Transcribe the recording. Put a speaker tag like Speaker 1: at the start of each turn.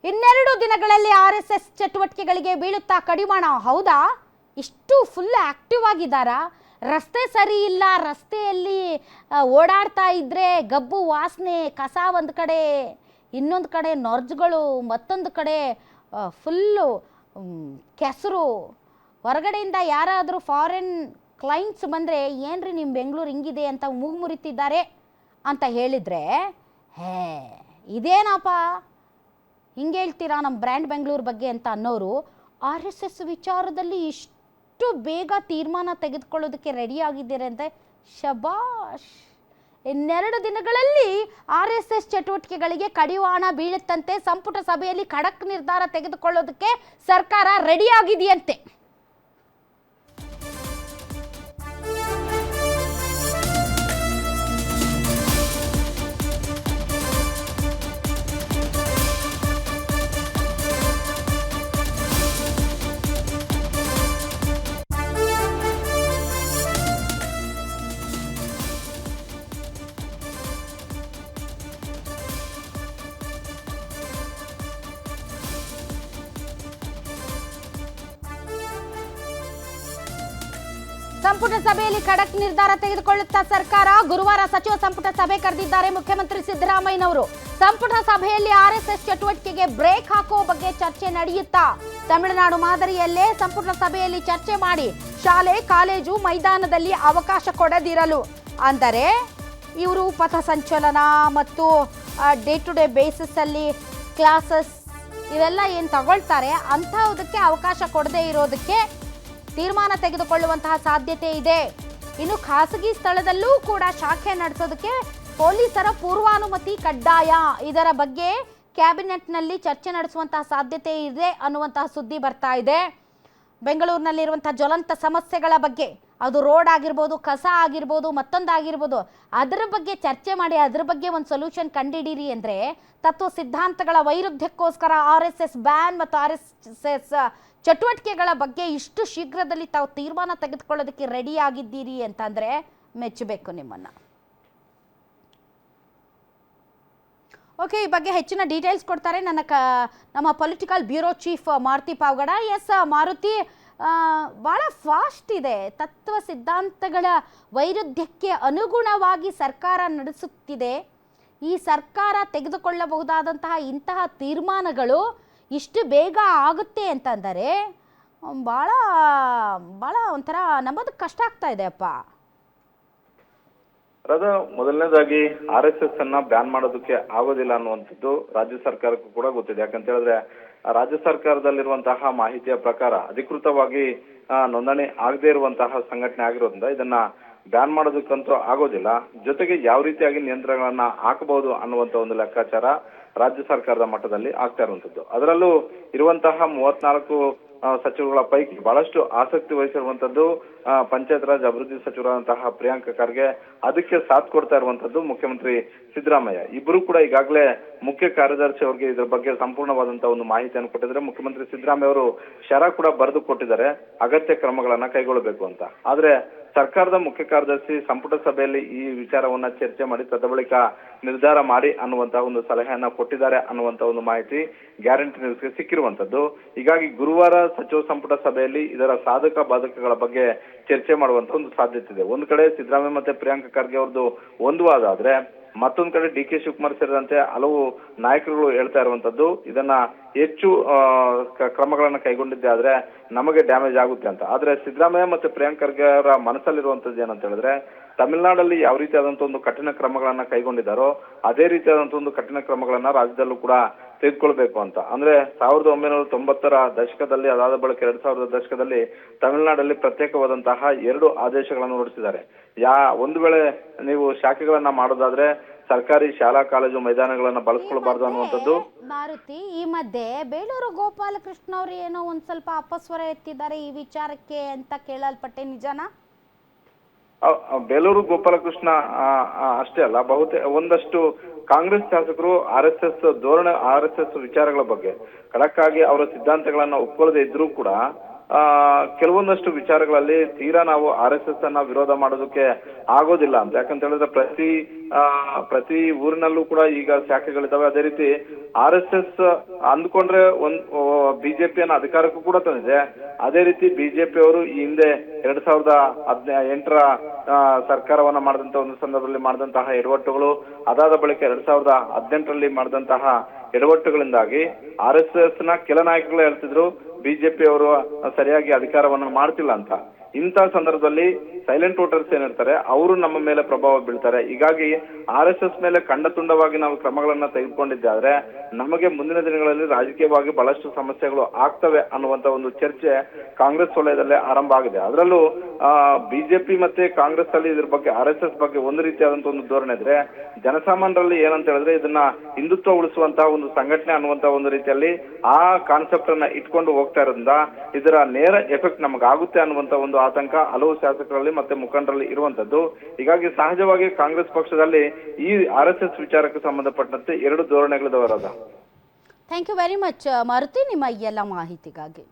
Speaker 1: ಇನ್ನೆರಡು ದಿನಗಳಲ್ಲಿ RSS ಚಟುವಟಿಕೆಗಳಿಗೆ ಬೀಳುತ್ತಾ ಕಡಿವಾಣ. ಹೌದಾ? ಇಷ್ಟು ಫುಲ್ ಆಕ್ಟಿವ್ ಆಗಿದ್ದಾರಾ? ರಸ್ತೆ ಸರಿ ಇಲ್ಲ, ರಸ್ತೆಯಲ್ಲಿ ಓಡಾಡ್ತಾ ಇದ್ರೆ ಗಬ್ಬು ವಾಸನೆ, ಕಸ ಒಂದು ಕಡೆ, ಇನ್ನೊಂದು ಕಡೆ ನೊರ್ಜ್ಗಳು, ಮತ್ತೊಂದು ಕಡೆ ಫುಲ್ಲು ಕೆಸರು. ಹೊರಗಡೆಯಿಂದ ಯಾರಾದರೂ ಫಾರಿನ್ ಕ್ಲೈಂಟ್ಸ್ ಬಂದರೆ ಏನ್ರಿ ನಿಮ್ಮ ಬೆಂಗಳೂರು ಹಿಂಗಿದೆ ಅಂತ ಮೂಗು ಮುರಿತಿದ್ದಾರೆ ಅಂತ ಹೇಳಿದರೆ, ಹೇ ಇದೇನಪ್ಪ ಹಿಂಗೆ ಹೇಳ್ತೀರಾ ನಮ್ಮ ಬ್ರ್ಯಾಂಡ್ ಬೆಂಗಳೂರು ಬಗ್ಗೆ ಅಂತ ಅನ್ನೋರು RSS ವಿಚಾರದಲ್ಲಿ ಇಷ್ಟು ಬೇಗ ತೀರ್ಮಾನ ತೆಗೆದುಕೊಳ್ಳೋದಕ್ಕೆ ರೆಡಿ ಆಗಿದ್ದೀರಿ ಅಂತ ಶಬಾಷ್. ಇನ್ನೆರಡು ದಿನಗಳಲ್ಲಿ RSS ಚಟುವಟಿಕೆಗಳಿಗೆ ಕಡಿವಾಣ ಬೀಳುತ್ತಂತೆ. ಸಂಪುಟ ಸಭೆಯಲ್ಲಿ ಖಡಕ್ ನಿರ್ಧಾರ ತೆಗೆದುಕೊಳ್ಳೋದಕ್ಕೆ ಸರ್ಕಾರ ರೆಡಿ ಆಗಿದೆಯಂತೆ. ಸಂಪುಟ ಸಭೆಯಲ್ಲಿ ಖಡಕ್ ನಿರ್ಧಾರ ತೆಗೆದುಕೊಳ್ಳುತ್ತಾ ಸರ್ಕಾರ. ಗುರುವಾರ ಸಚಿವ ಸಂಪುಟ ಸಭೆ ಕರೆದಿದ್ದಾರೆ ಮುಖ್ಯಮಂತ್ರಿ ಸಿದ್ದರಾಮಯ್ಯನವರು. ಸಂಪುಟ ಸಭೆಯಲ್ಲಿ RSS ಚಟುವಟಿಕೆಗೆ ಬ್ರೇಕ್ ಹಾಕುವ ಬಗ್ಗೆ ಚರ್ಚೆ ನಡೆಯುತ್ತಾ? ತಮಿಳುನಾಡು ಮಾದರಿಯಲ್ಲೇ ಸಂಪುಟ ಸಭೆಯಲ್ಲಿ ಚರ್ಚೆ ಮಾಡಿ ಶಾಲೆ, ಕಾಲೇಜು ಮೈದಾನದಲ್ಲಿ ಅವಕಾಶ ಕೊಡದಿರಲು, ಅಂದರೆ ಇವರು ಪಥಸಂಚಲನ ಮತ್ತು ಡೇ ಟು ಡೇ ಬೇಸಿಸ್ ಅಲ್ಲಿ ಕ್ಲಾಸಸ್ ಇವೆಲ್ಲ ಏನು ತಗೊಳ್ತಾರೆ ಅಂಥದಕ್ಕೆ ಅವಕಾಶ ಕೊಡದೇ ಇರೋದಕ್ಕೆ ತೀರ್ಮಾನ ತೆಗೆದುಕೊಳ್ಳುವಂತಹ ಸಾಧ್ಯತೆ ಇದೆ. ಇನ್ನು ಖಾಸಗಿ ಸ್ಥಳದಲ್ಲೂ ಕೂಡ ಶಾಖೆ ನಡೆಸೋದಕ್ಕೆ ಪೊಲೀಸರ ಪೂರ್ವಾನುಮತಿ ಕಡ್ಡಾಯ. ಇದರ ಬಗ್ಗೆ ಕ್ಯಾಬಿನೆಟ್ನಲ್ಲಿ ಚರ್ಚೆ ನಡೆಸುವಂತಹ ಸಾಧ್ಯತೆ ಇದೆ ಅನ್ನುವಂತಹ ಸುದ್ದಿ ಬರ್ತಾ ಇದೆ. ಬೆಂಗಳೂರಿನಲ್ಲಿರುವಂತಹ ಜ್ವಲಂತ ಸಮಸ್ಯೆಗಳ ಬಗ್ಗೆ, ಅದು ರೋಡ್ ಆಗಿರ್ಬೋದು, ಕಸ ಆಗಿರ್ಬೋದು, ಮತ್ತೊಂದಾಗಿರ್ಬೋದು, ಅದರ ಬಗ್ಗೆ ಚರ್ಚೆ ಮಾಡಿ ಅದರ ಬಗ್ಗೆ ಒಂದು ಸೊಲ್ಯೂಷನ್ ಕಂಡುಹಿಡೀರಿ ಅಂದರೆ ತತ್ವ ಸಿದ್ಧಾಂತಗಳ ವೈರುಧ್ಯಕ್ಕೋಸ್ಕರ RSS ಬ್ಯಾನ್ ಮತ್ತು RSS ಚಟುವಟಿಕೆಗಳ ಬಗ್ಗೆ ಇಷ್ಟು ಶೀಘ್ರದಲ್ಲಿ ತಾವು ತೀರ್ಮಾನ ತೆಗೆದುಕೊಳ್ಳೋದಕ್ಕೆ ರೆಡಿ ಆಗಿದ್ದೀರಿ ಅಂತಂದರೆ ಮೆಚ್ಚಬೇಕು ನಿಮ್ಮನ್ನು. ಓಕೆ, ಈ ಬಗ್ಗೆ ಹೆಚ್ಚಿನ ಡೀಟೇಲ್ಸ್ ಕೊಡ್ತಾರೆ ನಮ್ಮ political bureau chief Maruti Pavagada. Yes Maruti, ಭಾಳ ಫಾಸ್ಟ್ ಇದೆ. ತತ್ವ ಸಿದ್ಧಾಂತಗಳ ವೈರುಧ್ಯಕ್ಕೆ ಅನುಗುಣವಾಗಿ ಸರ್ಕಾರ ನಡೆಸುತ್ತಿದೆ. ಈ ಸರ್ಕಾರ ತೆಗೆದುಕೊಳ್ಳಬಹುದಾದಂತಹ ಇಂತಹ ತೀರ್ಮಾನಗಳು ಇಷ್ಟು ಬೇಗ ಆಗುತ್ತೆ ಅಂತಂದರೆ ಭಾಳ ಭಾಳ ಒಂಥರ ನಂಬೋದಕ್ಕೆ ಕಷ್ಟ ಆಗ್ತಾ ಇದೆ ಅಪ್ಪ.
Speaker 2: ಮೊದಲನೇದಾಗಿ RSS ಅನ್ನ ಬ್ಯಾನ್ ಮಾಡೋದಕ್ಕೆ ಆಗೋದಿಲ್ಲ ಅನ್ನುವಂಥದ್ದು ರಾಜ್ಯ ಸರ್ಕಾರಕ್ಕೂ ಕೂಡ ಗೊತ್ತಿದೆ. ಯಾಕಂತ ಹೇಳಿದ್ರೆ ರಾಜ್ಯ ಸರ್ಕಾರದಲ್ಲಿರುವಂತಹ ಮಾಹಿತಿಯ ಪ್ರಕಾರ ಅಧಿಕೃತವಾಗಿ ನೋಂದಣಿ ಆಗದೆ ಇರುವಂತಹ ಸಂಘಟನೆ ಆಗಿರೋದ್ರಿಂದ ಇದನ್ನ ಬ್ಯಾನ್ ಮಾಡೋದಕ್ಕಂತೂ ಆಗೋದಿಲ್ಲ. ಜೊತೆಗೆ ಯಾವ ರೀತಿಯಾಗಿ ನಿಯಂತ್ರಣಗಳನ್ನ ಹಾಕಬಹುದು ಅನ್ನುವಂತ ಒಂದು ಲೆಕ್ಕಾಚಾರ ರಾಜ್ಯ ಸರ್ಕಾರದ ಮಟ್ಟದಲ್ಲಿ ಆಗ್ತಾ ಇರುವಂತದ್ದು. ಅದರಲ್ಲೂ ಇರುವಂತಹ 34 ಸಚಿವರುಗಳ ಪೈಕಿ ಬಹಳಷ್ಟು ಆಸಕ್ತಿ ವಹಿಸಿರುವಂತದ್ದು ಪಂಚಾಯತ್ ರಾಜ್ ಅಭಿವೃದ್ಧಿ ಸಚಿವರಾದಂತಹ ಪ್ರಿಯಾಂಕ ಖರ್ಗೆ. ಅದಕ್ಕೆ ಸಾಥ್ ಕೊಡ್ತಾ ಇರುವಂತದ್ದು ಮುಖ್ಯಮಂತ್ರಿ ಸಿದ್ದರಾಮಯ್ಯ. ಇಬ್ಬರು ಕೂಡ ಈಗಾಗಲೇ ಮುಖ್ಯ ಕಾರ್ಯದರ್ಶಿ ಅವರಿಗೆ ಇದರ ಬಗ್ಗೆ ಸಂಪೂರ್ಣವಾದಂತಹ ಒಂದು ಮಾಹಿತಿಯನ್ನು ಕೊಟ್ಟಿದ್ದಾರೆ. ಮುಖ್ಯಮಂತ್ರಿ ಸಿದ್ದರಾಮಯ್ಯ ಅವರು ಶರ ಕೂಡ ಬರೆದು ಕೊಟ್ಟಿದ್ದಾರೆ ಅಗತ್ಯ ಕ್ರಮಗಳನ್ನ ಕೈಗೊಳ್ಳಬೇಕು ಅಂತ. ಆದ್ರೆ ಸರ್ಕಾರದ ಮುಖ್ಯ ಕಾರ್ಯದರ್ಶಿ ಸಂಪುಟ ಸಭೆಯಲ್ಲಿ ಈ ವಿಚಾರವನ್ನ ಚರ್ಚೆ ಮಾಡಿ ತದಬಳಿಕ ನಿರ್ಧಾರ ಮಾಡಿ ಅನ್ನುವಂತಹ ಒಂದು ಸಲಹೆಯನ್ನ ಕೊಟ್ಟಿದ್ದಾರೆ ಅನ್ನುವಂತಹ ಒಂದು ಮಾಹಿತಿ ಗ್ಯಾರಂಟಿ ನ್ಯೂಸ್ಗೆ ಸಿಕ್ಕಿರುವಂತದ್ದು. ಹೀಗಾಗಿ ಗುರುವಾರ ಸಚಿವ ಸಂಪುಟ ಸಭೆಯಲ್ಲಿ ಇದರ ಸಾಧಕ ಬಾಧಕಗಳ ಬಗ್ಗೆ ಚರ್ಚೆ ಮಾಡುವಂತ ಒಂದು ಸಾಧ್ಯತೆ ಇದೆ. ಒಂದು ಕಡೆ ಸಿದ್ದರಾಮಯ್ಯ ಮತ್ತೆ ಪ್ರಿಯಾಂಕ ಖರ್ಗೆ ಅವ್ರದ್ದು ಒಂದು ವಾದ ಆದ್ರೆ, ಮತ್ತೊಂದು ಕಡೆ DK ಶಿವಕುಮಾರ್ ಸೇರಿದಂತೆ ಹಲವು ನಾಯಕರುಗಳು ಹೇಳ್ತಾ ಇರುವಂತದ್ದು ಇದನ್ನ ಹೆಚ್ಚು ಕ್ರಮಗಳನ್ನ ಕೈಗೊಂಡಿದ್ದೆ ಆದ್ರೆ ನಮಗೆ ಡ್ಯಾಮೇಜ್ ಆಗುತ್ತೆ ಅಂತ. ಆದ್ರೆ ಸಿದ್ದರಾಮಯ್ಯ ಮತ್ತೆ ಪ್ರಿಯಾಂಕ ಖರ್ಗೆ ಅವರ ಮನಸ್ಸಲ್ಲಿರುವಂತದ್ದು ಏನಂತ ಹೇಳಿದ್ರೆ, ತಮಿಳುನಾಡಲ್ಲಿ ಯಾವ ರೀತಿಯಾದಂತಹ ಒಂದು ಕಠಿಣ ಕ್ರಮಗಳನ್ನ ಕೈಗೊಂಡಿದ್ದಾರೋ ಅದೇ ರೀತಿಯಾದಂತಹ ಒಂದು ಕಠಿಣ ಕ್ರಮಗಳನ್ನ ರಾಜ್ಯದಲ್ಲೂ ಕೂಡ ತೆಗೆದುಕೊಳ್ಬೇಕು ಅಂತ. ಅಂದ್ರೆ 1990ರ ದಶಕದಲ್ಲಿ, ಅದಾದ ಬಳಿಕ 2000ರ ದಶಕದಲ್ಲಿ ತಮಿಳುನಾಡಲ್ಲಿ ಪ್ರತ್ಯೇಕವಾದಂತಹ 2 ಆದೇಶಗಳನ್ನು ಹೊರಡಿಸಿದ್ದಾರೆ. ಒಂದು ವೇಳೆ ನೀವು ಶಾಖೆಗಳನ್ನ ಮಾಡೋದಾದ್ರೆ ಸರ್ಕಾರಿ ಶಾಲಾ ಕಾಲೇಜು ಮೈದಾನಗಳನ್ನ ಬಳಸ್ಕೊಳ್ಬಾರ್ದು ಅನ್ನುವಂಥದ್ದು.
Speaker 1: ಮಾರುತಿ, ಈ ಮಧ್ಯೆ ಬೇಲೂರು ಗೋಪಾಲಕೃಷ್ಣ ಅವರು ಏನೋ ಒಂದ್ ಸ್ವಲ್ಪ ಅಪಸ್ವರ ಎತ್ತಿದ್ದಾರೆ ಈ ವಿಚಾರಕ್ಕೆ ಅಂತ ಕೇಳಲ್ಪಟ್ಟೆ, ನಿಜನಾ?
Speaker 2: ಬೇಲೂರು ಗೋಪಾಲಕೃಷ್ಣ ಅಷ್ಟೇ ಅಲ್ಲ, ಒಂದಷ್ಟು ಕಾಂಗ್ರೆಸ್ ಶಾಸಕರು RSS ಧೋರಣೆ, RSS ವಿಚಾರಗಳ ಬಗ್ಗೆ ಖಡಕ್ ಆಗಿ ಅವರ ಸಿದ್ಧಾಂತಗಳನ್ನ ಒಪ್ಕೊಳ್ಳದೆ ಇದ್ರೂ ಕೂಡ ಕೆಲವೊಂದಷ್ಟು ವಿಚಾರಗಳಲ್ಲಿ ತೀರಾ ನಾವು RSS ಅನ್ನ ವಿರೋಧ ಮಾಡೋದಕ್ಕೆ ಆಗೋದಿಲ್ಲ ಅಂತ. ಯಾಕಂತ ಹೇಳಿದ್ರೆ ಪ್ರತಿ ಊರಿನಲ್ಲೂ ಕೂಡ ಈಗ ಶಾಖೆಗಳಿದಾವೆ. ಅದೇ ರೀತಿ RSS ಅಂದ್ಕೊಂಡ್ರೆ ಬಿಜೆಪಿಯನ್ನ ಅಧಿಕಾರಕ್ಕೂ ಕೂಡ ತಂದಿದೆ. ಅದೇ ರೀತಿ ಬಿಜೆಪಿ ಅವರು ಈ ಹಿಂದೆ 2018ರ ಸರ್ಕಾರವನ್ನ ಮಾಡಿದಂತ ಒಂದು ಸಂದರ್ಭದಲ್ಲಿ ಮಾಡಿದಂತಹ ಎಡವಟ್ಟುಗಳು, ಅದಾದ ಬಳಿಕ 2018ರಲ್ಲಿ ಮಾಡಿದಂತಹ ಎಡವಟ್ಟುಗಳಿಂದಾಗಿ RSS ನ ಕೆಲ ನಾಯಕರು ಹೇಳ್ತಿದ್ರು ಬಿಜೆಪಿ ಅವರು ಸರಿಯಾಗಿ ಅಧಿಕಾರವನ್ನ ಮಾಡ್ತಿಲ್ಲ ಅಂತ. ಇಂಥ ಸಂದರ್ಭದಲ್ಲಿ ಸೈಲೆಂಟ್ ವೋಟರ್ಸ್ ಏನಿರ್ತಾರೆ ಅವರು ನಮ್ಮ ಮೇಲೆ ಪ್ರಭಾವ ಬೀಳ್ತಾರೆ. ಹೀಗಾಗಿ RSS ಮೇಲೆ ಖಂಡತುಂಡವಾಗಿ ನಾವು ಕ್ರಮಗಳನ್ನ ತೆಗೆದುಕೊಂಡಿದ್ದಾದ್ರೆ ನಮಗೆ ಮುಂದಿನ ದಿನಗಳಲ್ಲಿ ರಾಜಕೀಯವಾಗಿ ಬಹಳಷ್ಟು ಸಮಸ್ಯೆಗಳು ಆಗ್ತವೆ ಅನ್ನುವಂತ ಒಂದು ಚರ್ಚೆ ಕಾಂಗ್ರೆಸ್ ವಲಯದಲ್ಲೇ ಆರಂಭ ಆಗಿದೆ. ಅದರಲ್ಲೂ ಬಿಜೆಪಿ ಮತ್ತೆ ಕಾಂಗ್ರೆಸ್ ಅಲ್ಲಿ ಇದ್ರ ಬಗ್ಗೆ RSS ಬಗ್ಗೆ ಒಂದು ರೀತಿಯಾದಂತ ಒಂದು ಧೋರಣೆ ಇದ್ರೆ, ಜನಸಾಮಾನ್ಯರಲ್ಲಿ ಏನಂತ ಹೇಳಿದ್ರೆ ಇದನ್ನ ಹಿಂದುತ್ವ ಉಳಿಸುವಂತಹ ಒಂದು ಸಂಘಟನೆ ಅನ್ನುವಂತ ಒಂದು ರೀತಿಯಲ್ಲಿ ಆ ಕಾನ್ಸೆಪ್ಟ್ ಅನ್ನ ಇಟ್ಕೊಂಡು ಹೋಗ್ತಾ ಇರೋದ್ರಿಂದ ಇದರ ನೇರ ಎಫೆಕ್ಟ್ ನಮಗಾಗುತ್ತೆ ಅನ್ನುವಂತ ಒಂದು ಆತಂಕ ಹಲವು ಶಾಸಕರಲ್ಲಿ ಮತ್ತೆ ಮುಖಂಡರಲ್ಲಿ ಇರುವಂತದ್ದು. ಹೀಗಾಗಿ ಸಹಜವಾಗಿ ಕಾಂಗ್ರೆಸ್ ಪಕ್ಷದಲ್ಲಿ ಈ RSS ವಿಚಾರಕ್ಕೆ ಸಂಬಂಧಪಟ್ಟಂತೆ ಎರಡು ಧೋರಣೆಗಳಿದಾವೆ.
Speaker 1: Thank you very much Maruti, ನಿಮ್ಮ ಈ ಎಲ್ಲ ಮಾಹಿತಿಗಾಗಿ.